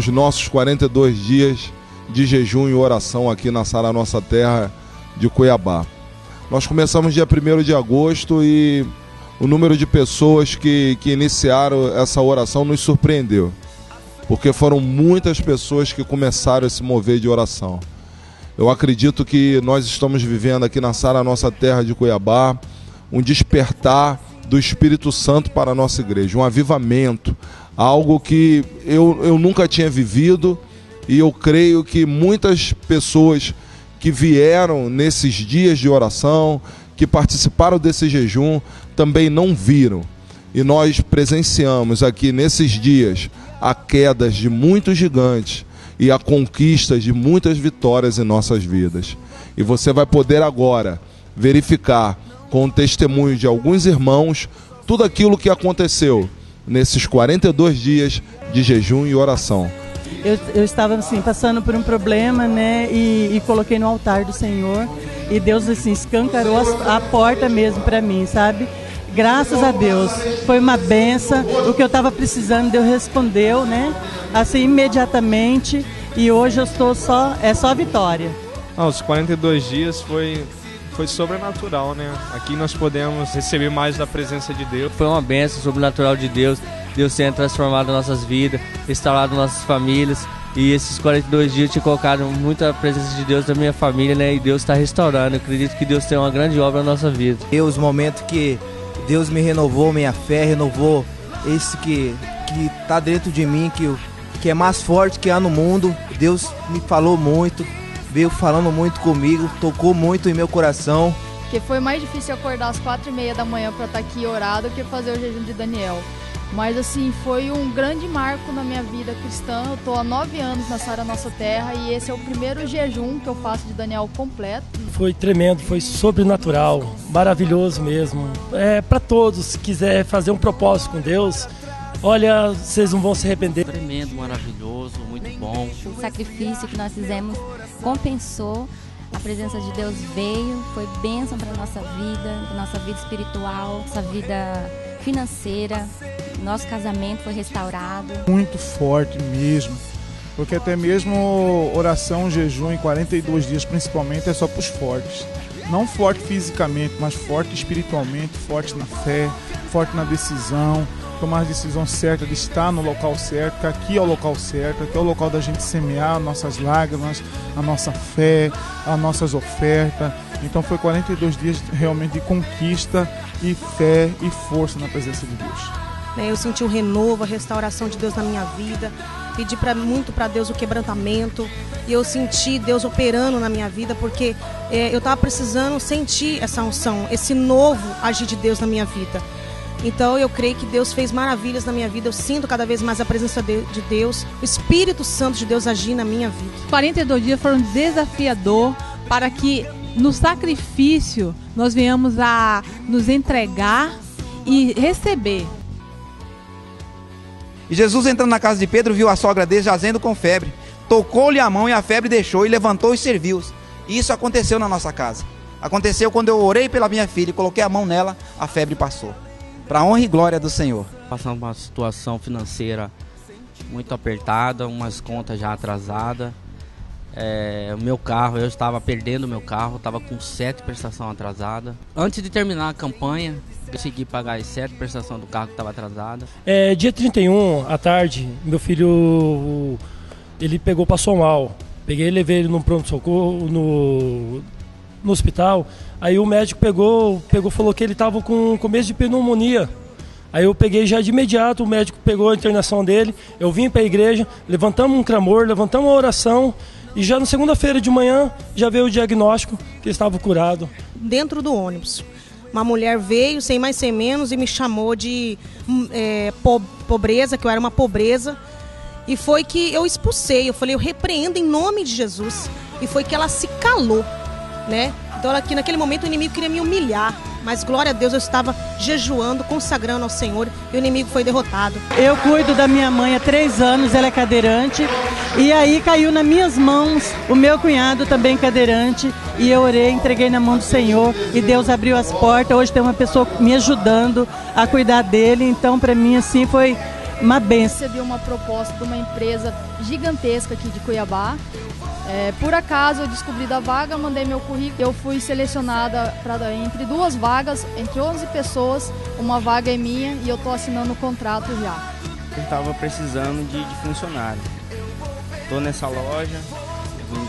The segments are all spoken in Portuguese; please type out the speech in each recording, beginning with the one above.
os nossos 42 dias de jejum e oração aqui na Sara Nossa Terra de Cuiabá. Nós começamos dia 1º de agosto e o número de pessoas que iniciaram essa oração nos surpreendeu, porque foram muitas pessoas que começaram a se mover de oração. Eu acredito que nós estamos vivendo aqui na Sara Nossa Terra de Cuiabá um despertar do Espírito Santo para a nossa igreja, um avivamento, algo que eu nunca tinha vivido, e eu creio que muitas pessoas que vieram nesses dias de oração, que participaram desse jejum, também não viram. E nós presenciamos aqui nesses dias a queda de muitos gigantes e a conquista de muitas vitórias em nossas vidas. E você vai poder agora verificar com o testemunho de alguns irmãos tudo aquilo que aconteceu nesses 42 dias de jejum e oração. Eu estava assim, passando por um problema, né, e coloquei no altar do Senhor, e Deus assim escancarou a porta mesmo para mim, sabe? Graças a Deus, foi uma benção. O que eu estava precisando, Deus respondeu, né? Assim, imediatamente. E hoje eu estou só vitória. Os 42 dias foi sobrenatural, né? Aqui nós podemos receber mais da presença de Deus. Foi uma bênção sobrenatural de Deus. Deus tenha transformado nossas vidas, restaurado nossas famílias. E esses 42 dias te colocaram muita presença de Deus na minha família, né? E Deus está restaurando. Eu acredito que Deus tem uma grande obra na nossa vida. Os momentos que Deus me renovou minha fé, renovou esse que está dentro de mim, que é mais forte que há no mundo. Deus me falou muito, veio falando muito comigo, tocou muito em meu coração. Porque foi mais difícil acordar às 4h30 da manhã para estar aqui orar do que fazer o jejum de Daniel. Mas assim, foi um grande marco na minha vida cristã. Eu estou há 9 anos na Sara Nossa Terra e esse é o primeiro jejum que eu faço de Daniel completo. Foi tremendo, foi sobrenatural, maravilhoso mesmo. Para todos que quiser fazer um propósito com Deus, olha, vocês não vão se arrepender. Tremendo, maravilhoso, muito bom. O sacrifício que nós fizemos compensou, a presença de Deus veio, foi bênção para a nossa vida espiritual, nossa vida financeira, nosso casamento foi restaurado. Muito forte mesmo, porque até mesmo oração, jejum em 42 dias principalmente é só para os fortes. Não forte fisicamente, mas forte espiritualmente, forte na fé, forte na decisão, tomar a decisão certa de estar no local certo, que aqui é o local certo, aqui é o local da gente semear nossas lágrimas, a nossa fé, as nossas ofertas. Então foi 42 dias realmente de conquista e fé e força na presença de Deus. Eu senti um renovo, a restauração de Deus na minha vida, pedi muito para Deus o quebrantamento, e eu senti Deus operando na minha vida, porque eu estava precisando sentir essa unção, esse novo agir de Deus na minha vida. Então eu creio que Deus fez maravilhas na minha vida, eu sinto cada vez mais a presença de Deus, o Espírito Santo de Deus agir na minha vida. 42 dias foram desafiador para que no sacrifício nós venhamos a nos entregar e receber. E Jesus, entrando na casa de Pedro, viu a sogra dele jazendo com febre. Tocou-lhe a mão e a febre deixou, e levantou e serviu-os. E isso aconteceu na nossa casa. Aconteceu quando eu orei pela minha filha e coloquei a mão nela, a febre passou. Para a honra e glória do Senhor. Passando uma situação financeira muito apertada, umas contas já atrasadas. O meu carro, eu estava perdendo o meu carro, estava com 7 prestações atrasadas. Antes de terminar a campanha, consegui pagar as 7 prestações do carro que estava atrasada. Dia 31, à tarde, meu filho, passou mal. Peguei e levei ele no pronto-socorro, no hospital. Aí o médico pegou, falou que ele estava com começo de pneumonia. Aí eu peguei já de imediato, o médico pegou a internação dele, eu vim para a igreja, levantamos um clamor, levantamos uma oração, e já na segunda-feira de manhã já veio o diagnóstico que ele estava curado. Dentro do ônibus, uma mulher veio, sem mais sem menos, e me chamou de pobreza, que eu era uma pobreza, e foi que eu expulsei, eu falei, eu repreendo em nome de Jesus, e foi que ela se calou, né? Então aqui naquele momento o inimigo queria me humilhar, mas glória a Deus, eu estava jejuando, consagrando ao Senhor, e o inimigo foi derrotado. Eu cuido da minha mãe há 3 anos, ela é cadeirante, e aí caiu nas minhas mãos o meu cunhado também cadeirante, e eu orei, entreguei na mão do Senhor, e Deus abriu as portas. Hoje tem uma pessoa me ajudando a cuidar dele, então para mim assim foi uma benção. Recebi uma proposta de uma empresa gigantesca aqui de Cuiabá. Por acaso eu descobri da vaga, mandei meu currículo. Eu fui selecionada entre 2 vagas, entre 11 pessoas. Uma vaga é minha e eu estou assinando o contrato já. Eu estava precisando de funcionário. Estou nessa loja,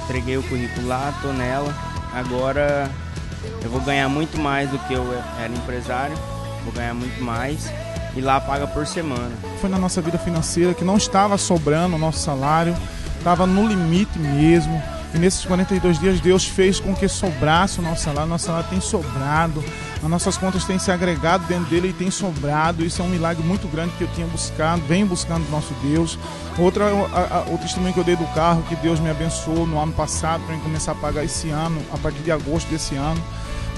entreguei o currículo lá, estou nela. Agora eu vou ganhar muito mais do que eu era empresário, vou ganhar muito mais e lá paga por semana. Foi na nossa vida financeira que não estava sobrando o nosso salário, estava no limite mesmo. E nesses 42 dias Deus fez com que sobrasse o nosso salário tem sobrado, as nossas contas têm se agregado dentro dele e tem sobrado. Isso é um milagre muito grande que eu tinha buscado, venho buscando do nosso Deus. O testemunho que eu dei do carro, que Deus me abençoou no ano passado para eu começar a pagar esse ano, a partir de agosto desse ano.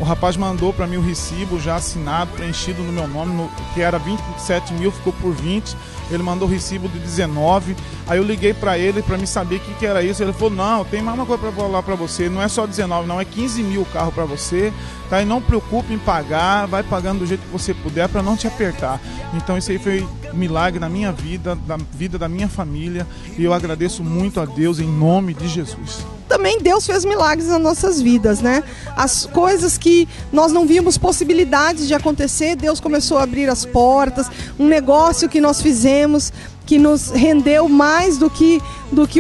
O rapaz mandou para mim o recibo já assinado, preenchido no meu nome, que era 27 mil, ficou por 20. Ele mandou o recibo de 19. Aí eu liguei para ele para me saber o que era isso. Ele falou, não, tem mais uma coisa para falar para você. Não é só 19, não, é 15 mil o carro para você. Tá? E não preocupe em pagar, vai pagando do jeito que você puder para não te apertar. Então isso aí foi um milagre na minha vida, da vida da minha família. E eu agradeço muito a Deus em nome de Jesus. Também Deus fez milagres nas nossas vidas, né? As coisas que nós não víamos possibilidades de acontecer, Deus começou a abrir as portas. Um negócio que nós fizemos que nos rendeu mais do que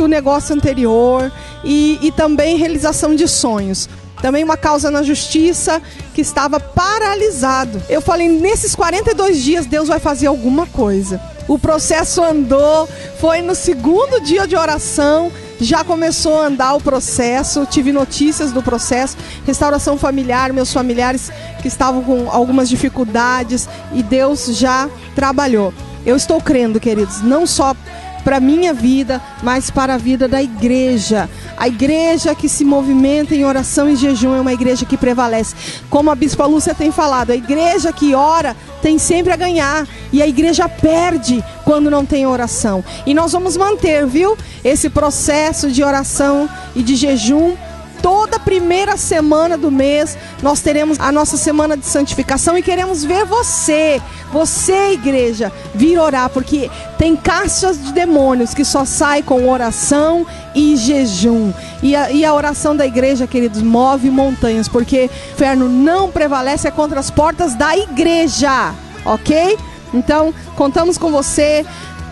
o negócio anterior e também realização de sonhos. Também uma causa na justiça que estava paralisado. Eu falei, nesses 42 dias Deus vai fazer alguma coisa. O processo andou, foi no 2º dia de oração, já começou a andar o processo, tive notícias do processo, restauração familiar, meus familiares que estavam com algumas dificuldades e Deus já trabalhou. Eu estou crendo, queridos, não só para a minha vida, mas para a vida da igreja. A igreja que se movimenta em oração e jejum é uma igreja que prevalece. Como a Bispa Lúcia tem falado, a igreja que ora tem sempre a ganhar. E a igreja perde quando não tem oração. E nós vamos manter, viu, esse processo de oração e de jejum. Toda primeira semana do mês nós teremos a nossa semana de santificação e queremos ver você, igreja, vir orar, porque tem caixas de demônios que só saem com oração e jejum. E a oração da igreja, queridos, move montanhas, porque o inferno não prevalece contra as portas da igreja, ok? Então, contamos com você.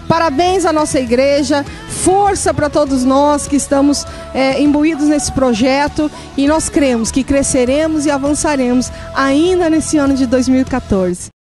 Parabéns à nossa igreja, força para todos nós que estamos imbuídos nesse projeto e nós cremos que cresceremos e avançaremos ainda nesse ano de 2014.